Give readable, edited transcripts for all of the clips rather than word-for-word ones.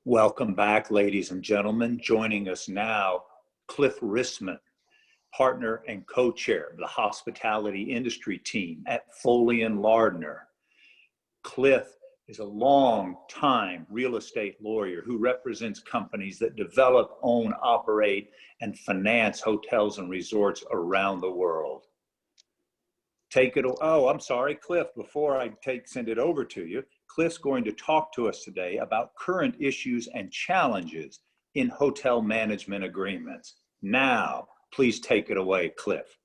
Welcome back, ladies and gentlemen. Joining us now, Cliff Risman, partner and co-chair of the hospitality industry team at Foley and Lardner. Cliff is a long-time real estate lawyer who represents companies that develop, own, operate, and finance hotels and resorts around the world. Cliff, before I send it over to you, Cliff's going to talk to us today about current issues and challenges in hotel management agreements. Now, please take it away, Cliff.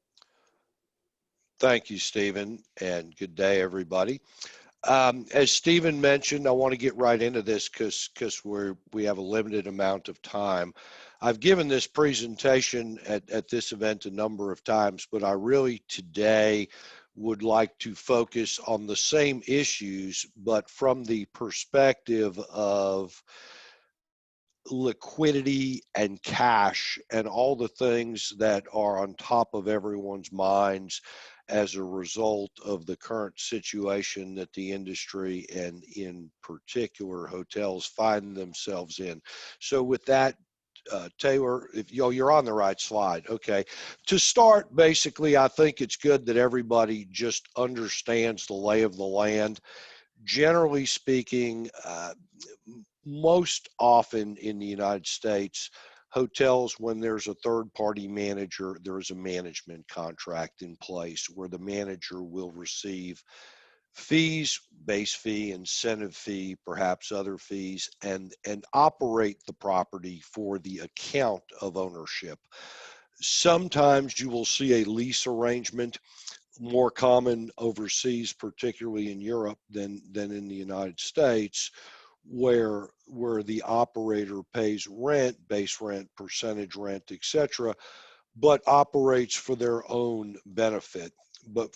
Thank you, Stephen, and good day, everybody. As Stephen mentioned, I want to get right into this because we have a limited amount of time. I've given this presentation at this event a number of times, but I really today would like to focus on the same issues, but from the perspective of liquidity and cash and all the things that are on top of everyone's minds as a result of the current situation that the industry and in particular hotels find themselves in. So with that, Taylor, if you're on the right slide. Okay. To start, basically, I think it's good that everybody just understands the lay of the land. Generally speaking, most often in the United States, hotels, when there's a third-party manager, there's a management contract in place where the manager will receive fees, base fee, incentive fee, perhaps other fees, and operate the property for the account of ownership. Sometimes you will see a lease arrangement, more common overseas, particularly in Europe than in the United States, where the operator pays rent, base rent, percentage rent, etc., but operates for their own benefit. But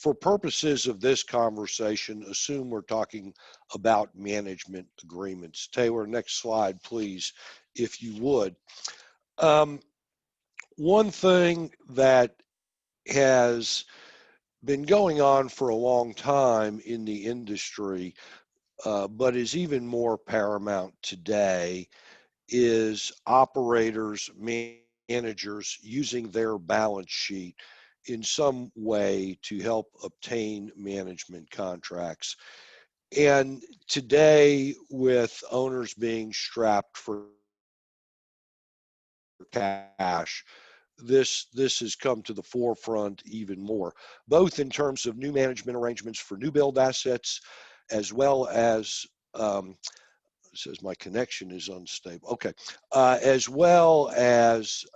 for purposes of this conversation, assume we're talking about management agreements. Taylor, next slide, please, if you would. One thing that has been going on for a long time in the industry, but is even more paramount today, is operators, managers using their balance sheet in some way to help obtain management contracts. And today, with owners being strapped for cash, this has come to the forefront even more, both in terms of new management arrangements for new build assets, as well as says my connection is unstable. Okay, as well as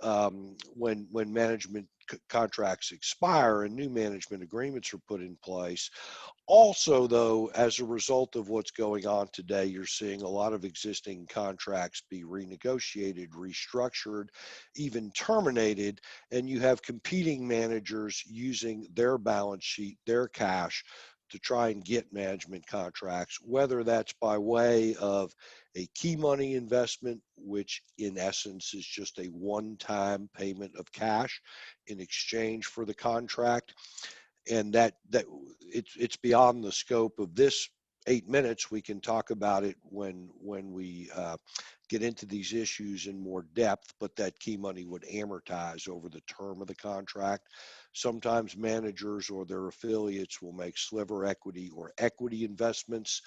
when management contracts expire and new management agreements are put in place. Also, though, as a result of what's going on today, you're seeing a lot of existing contracts be renegotiated, restructured, even terminated, and you have competing managers using their balance sheet, their cash, to try and get management contracts, whether that's by way of a key money investment, which in essence is just a one-time payment of cash in exchange for the contract. And that it's beyond the scope of this 8 minutes. We can talk about it when we get into these issues in more depth, but that key money would amortize over the term of the contract. Sometimes managers or their affiliates will make sliver equity or equity investments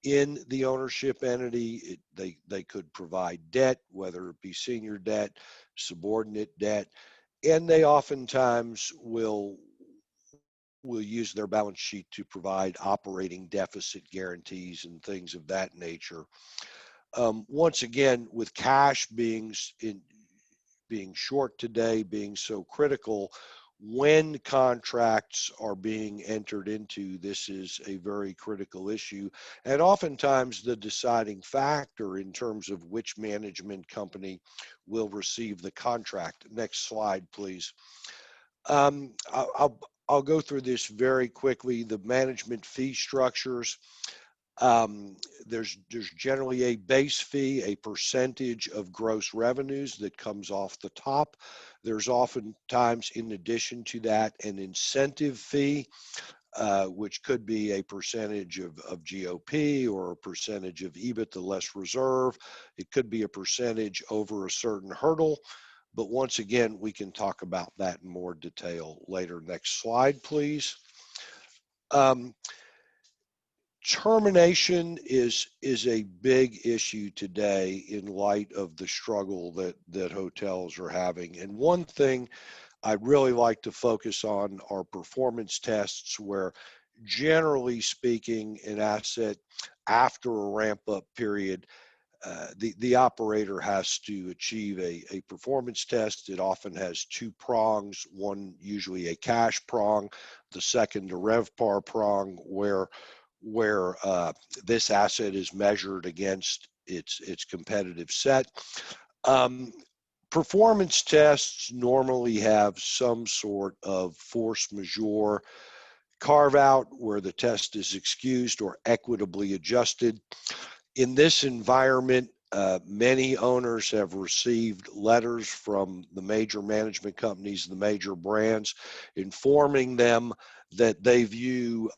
in the ownership entity. They could provide debt, whether it be senior debt, subordinate debt, and they oftentimes will use their balance sheet to provide operating deficit guarantees and things of that nature. Once again, with cash being short today, being so critical, when contracts are being entered into, this is a very critical issue, and oftentimes the deciding factor in terms of which management company will receive the contract. Next slide, please. I'll go through this very quickly. The management fee structures. There's generally a base fee, a percentage of gross revenues that comes off the top. There's oftentimes, in addition to that, an incentive fee. which could be a percentage of GOP or a percentage of EBITDA less reserve. It could be a percentage over a certain hurdle. But once again, we can talk about that in more detail later. Next slide, please. Termination is a big issue today in light of the struggle that hotels are having. And one thing I'd really like to focus on are performance tests, where generally speaking, an asset after a ramp up period, the operator has to achieve a performance test. It often has two prongs, one usually a cash prong, the second a RevPAR prong, where this asset is measured against its competitive set. Performance tests normally have some sort of force majeure carve out where the test is excused or equitably adjusted. In this environment, many owners have received letters from the major management companies, the major brands, informing them that they view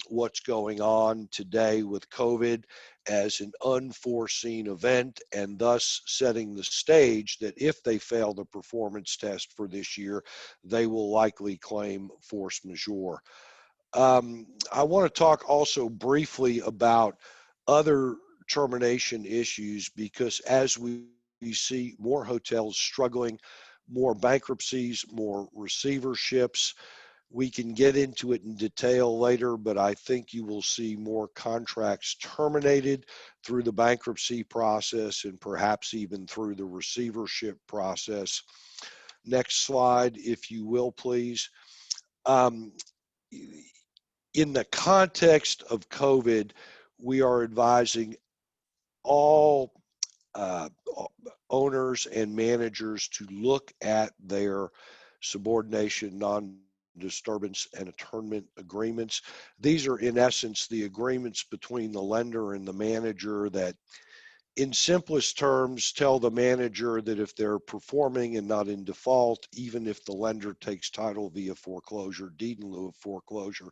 what's going on today with COVID as an unforeseen event, and thus setting the stage that if they fail the performance test for this year, they will likely claim force majeure. I want to talk also briefly about other termination issues, because as we see more hotels struggling, more bankruptcies, more receiverships, we can get into it in detail later, but I think you will see more contracts terminated through the bankruptcy process and perhaps even through the receivership process. Next slide, if you will, please. In the context of COVID, we are advising all owners and managers to look at their subordination, non-disturbance, and attornment agreements. These are, in essence, the agreements between the lender and the manager that, in simplest terms, tell the manager that if they're performing and not in default, even if the lender takes title via foreclosure, deed in lieu of foreclosure,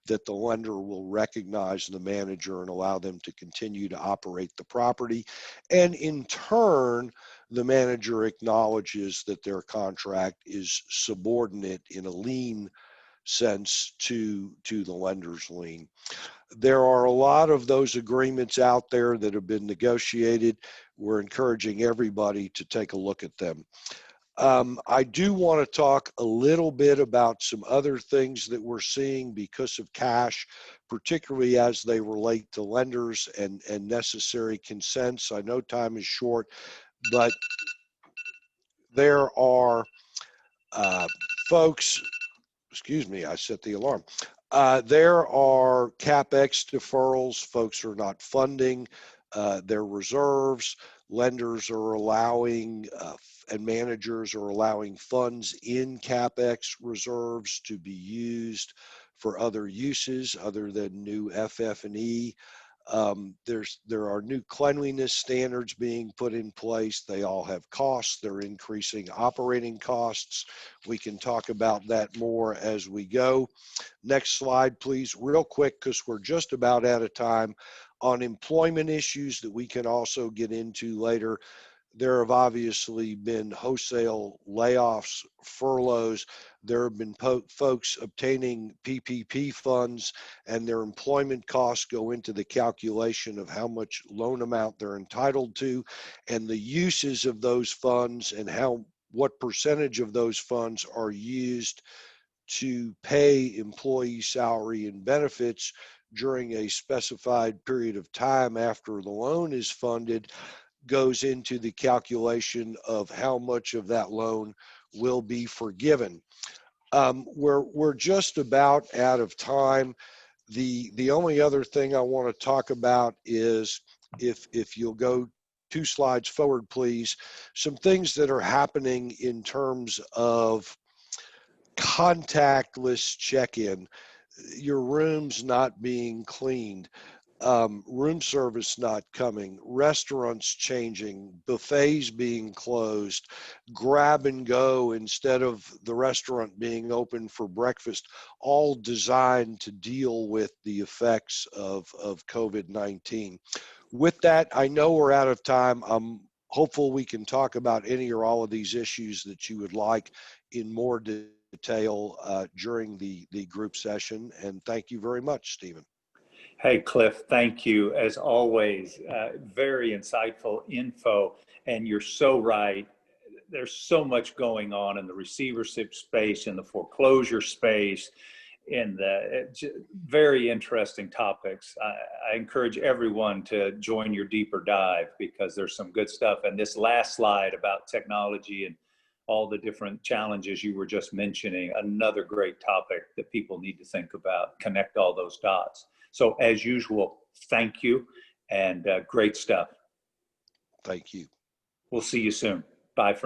that the lender will recognize the manager and allow them to continue to operate the property. And in turn, the manager acknowledges that their contract is subordinate in a lien sense to the lender's lien. There are a lot of those agreements out there that have been negotiated. We're encouraging everybody to take a look at them. I do want to talk a little bit about some other things that we're seeing because of cash, particularly as they relate to lenders and necessary consents. I know time is short, but there are folks, excuse me, I set the alarm. There are Capex deferrals. Folks are not funding their reserves. Lenders are allowing and managers are allowing funds in Capex reserves to be used for other uses other than new FF&E. There are new cleanliness standards being put in place. They all have costs. They're increasing operating costs. We can talk about that more as we go. Next slide, please, real quick, because we're just about out of time. On employment issues that we can also get into later, there have obviously been wholesale layoffs, furloughs. There have been folks obtaining PPP funds, and their employment costs go into the calculation of how much loan amount they're entitled to, and the uses of those funds and what percentage of those funds are used to pay employee salary and benefits during a specified period of time after the loan is funded goes into the calculation of how much of that loan will be forgiven. We're just about out of time. The only other thing I want to talk about is, if you'll go 2 slides forward, please, some things that are happening in terms of contactless check-in, your rooms not being cleaned. room service not coming, restaurants changing, buffets being closed, grab and go instead of the restaurant being open for breakfast, all designed to deal with the effects of COVID-19. With that, I know we're out of time. I'm hopeful we can talk about any or all of these issues that you would like in more detail during the group session. And thank you very much, Stephen. Hey, Cliff, thank you. As always, very insightful info. And you're so right. There's so much going on in the receivership space, in the foreclosure space, in the very interesting topics. I encourage everyone to join your deeper dive because there's some good stuff. And this last slide about technology and all the different challenges you were just mentioning, another great topic that people need to think about, connect all those dots. So as usual, thank you, and great stuff. Thank you. We'll see you soon. Bye for now.